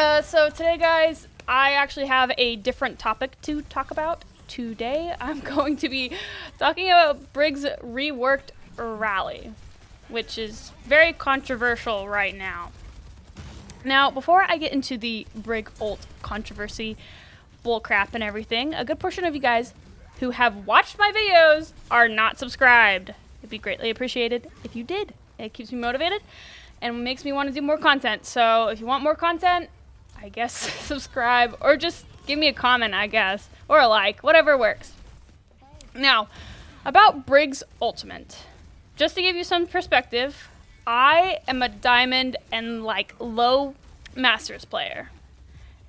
So today, guys, I actually have a different topic to talk about. Today, I'm going to be talking about BRIG'S reworked rally, which is very controversial right now. Now, before I get into the BRIG ult controversy, bullcrap and everything, a good portion of you guys who have watched my videos are not subscribed. It'd be greatly appreciated if you did. It keeps me motivated and makes me want to do more content. So if you want more content, I guess subscribe or just give me a comment, I guess, or a like, whatever works. Now, about BRIG'S Ultimate. Just to give you some perspective, I am a diamond and low masters player.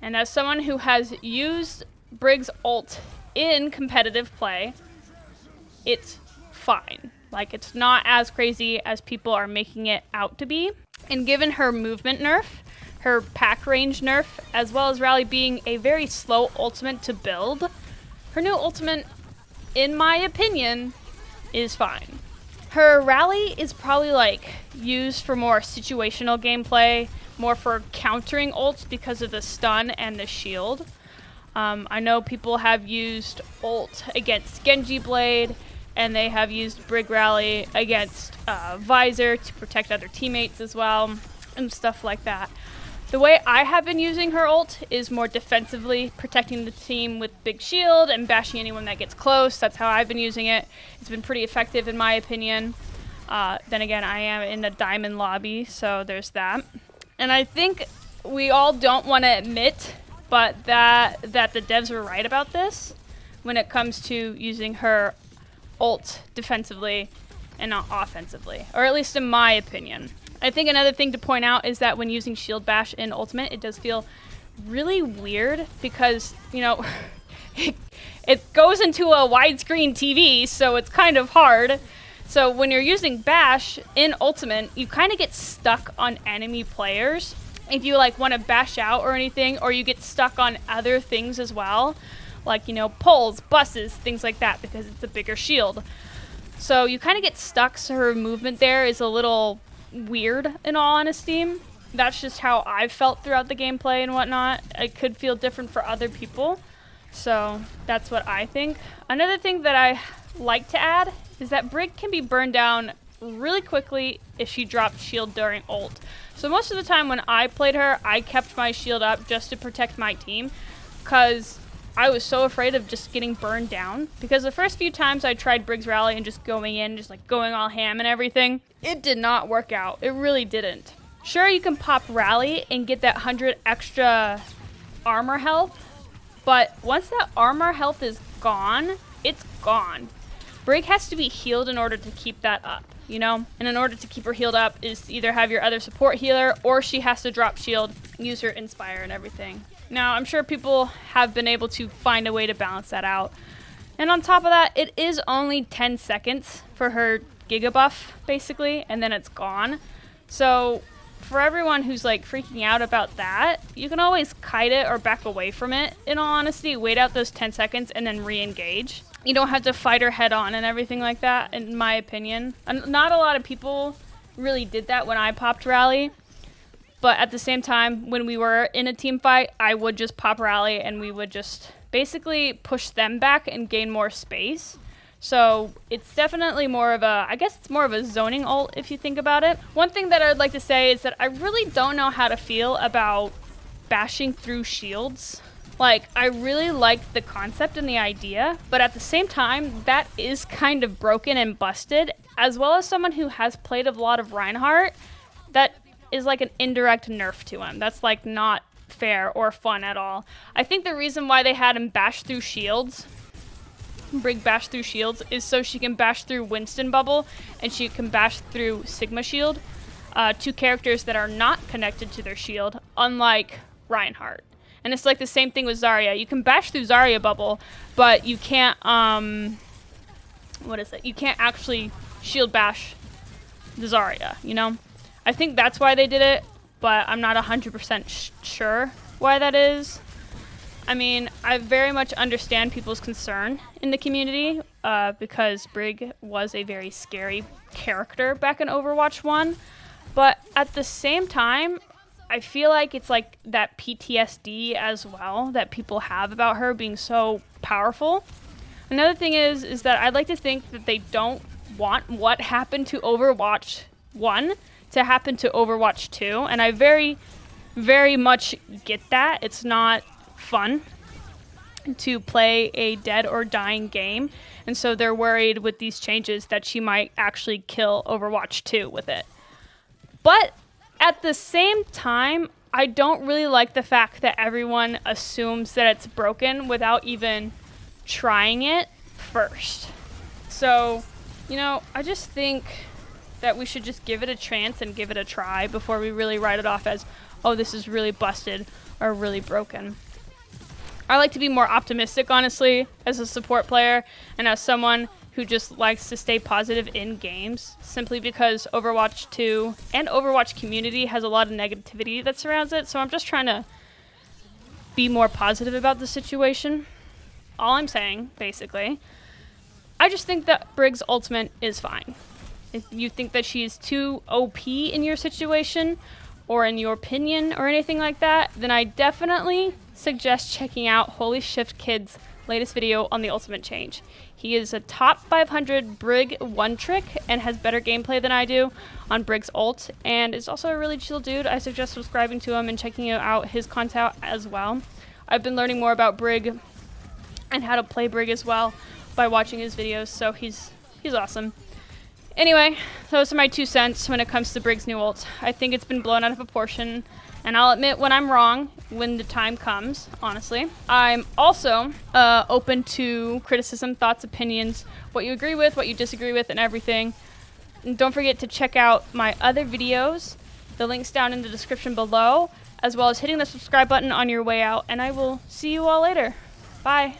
And as someone who has used BRIG'S ult in competitive play, it's fine. It's not as crazy as people are making it out to be. And given her movement nerf, her pack range nerf, as well as Rally being a very slow ultimate to build, her new ultimate, in my opinion, is fine. Her Rally is probably used for more situational gameplay, more for countering ults because of the stun and the shield. I know people have used ult against Genji Blade, and they have used Brig Rally against Visor to protect other teammates as well, and stuff like that. The way I have been using her ult is more defensively, protecting the team with big shield and bashing anyone that gets close. That's how I've been using it. It's been pretty effective in my opinion. Then again, I am in the diamond lobby, so there's that. And I think we all don't want to admit, but that the devs were right about this when it comes to using her ult defensively and not offensively, or at least in my opinion. I think another thing to point out is that when using shield bash in ultimate, it does feel really weird because, it goes into a widescreen TV, so it's kind of hard. So when you're using bash in ultimate, you kind of get stuck on enemy players if you want to bash out or anything, or you get stuck on other things as well, poles, buses, things like that, because it's a bigger shield. So you kind of get stuck, so her movement there is a little weird, in all honesty. That's just how I've felt throughout the gameplay and whatnot. It could feel different for other people, so that's what I think. Another thing that I like to add is that Brig can be burned down really quickly if she dropped shield during ult. So most of the time when I played her, I kept my shield up just to protect my team, because I was so afraid of just getting burned down. Because the first few times I tried BRIG'S Rally and just going in, just going all ham and everything, it did not work out. It really didn't. Sure, you can pop Rally and get that 100 extra armor health, but once that armor health is gone, it's gone. Brig has to be healed in order to keep that up, And in order to keep her healed up is to either have your other support healer, or she has to drop shield, use her Inspire and everything. Now, I'm sure people have been able to find a way to balance that out. And on top of that, it is only 10 seconds for her Giga buff, basically, and then it's gone. So for everyone who's freaking out about that, you can always kite it or back away from it. In all honesty, wait out those 10 seconds and then re-engage. You don't have to fight her head on and everything like that, in my opinion. And not a lot of people really did that when I popped Rally. But at the same time, when we were in a team fight, I would just pop Rally and we would just basically push them back and gain more space. So it's definitely more of a zoning ult if you think about it. One thing that I would like to say is that I really don't know how to feel about bashing through shields. I really like the concept and the idea, but at the same time, that is kind of broken and busted. As well as someone who has played a lot of Reinhardt, that is an indirect nerf to him. That's not fair or fun at all. I think the reason why they had him bash through shields, Brig bash through shields, is so she can bash through Winston Bubble and she can bash through Sigma Shield, two characters that are not connected to their shield, unlike Reinhardt. And it's the same thing with Zarya. You can bash through Zarya Bubble, but you can't, You can't actually shield bash the Zarya, I think that's why they did it, but I'm not 100% sure why that is. I mean, I very much understand people's concern in the community, because Brig was a very scary character back in Overwatch 1. But at the same time, I feel like it's like that PTSD as well that people have about her being so powerful. Another thing is that I'd like to think that they don't want what happened to Overwatch 1 to happen to Overwatch 2, and I very, very much get that. It's not fun to play a dead or dying game, and so they're worried with these changes that she might actually kill Overwatch 2 with it. But at the same time, I don't really like the fact that everyone assumes that it's broken without even trying it first. So, you know, I just think that we should just give it a chance and give it a try before we really write it off as, oh, this is really busted or really broken. I like to be more optimistic, honestly, as a support player and as someone who just likes to stay positive in games, simply because Overwatch 2 and Overwatch community has a lot of negativity that surrounds it, so I'm just trying to be more positive about the situation. All I'm saying, basically, I just think that Brig's ultimate is fine. If you think that she is too OP in your situation, or in your opinion, or anything like that, then I definitely suggest checking out Holy Shift Kid's latest video on the ultimate change. He is a top 500 Brig one trick and has better gameplay than I do on Brig's ult, and is also a really chill dude. I suggest subscribing to him and checking out his content as well. I've been learning more about Brig and how to play Brig as well by watching his videos, so he's awesome. Anyway, those are my 2 cents when it comes to Brig's new ult. I think it's been blown out of proportion, and I'll admit when I'm wrong when the time comes, honestly. I'm also open to criticism, thoughts, opinions, what you agree with, what you disagree with, and everything. And don't forget to check out my other videos, the links down in the description below, as well as hitting the subscribe button on your way out, and I will see you all later. Bye.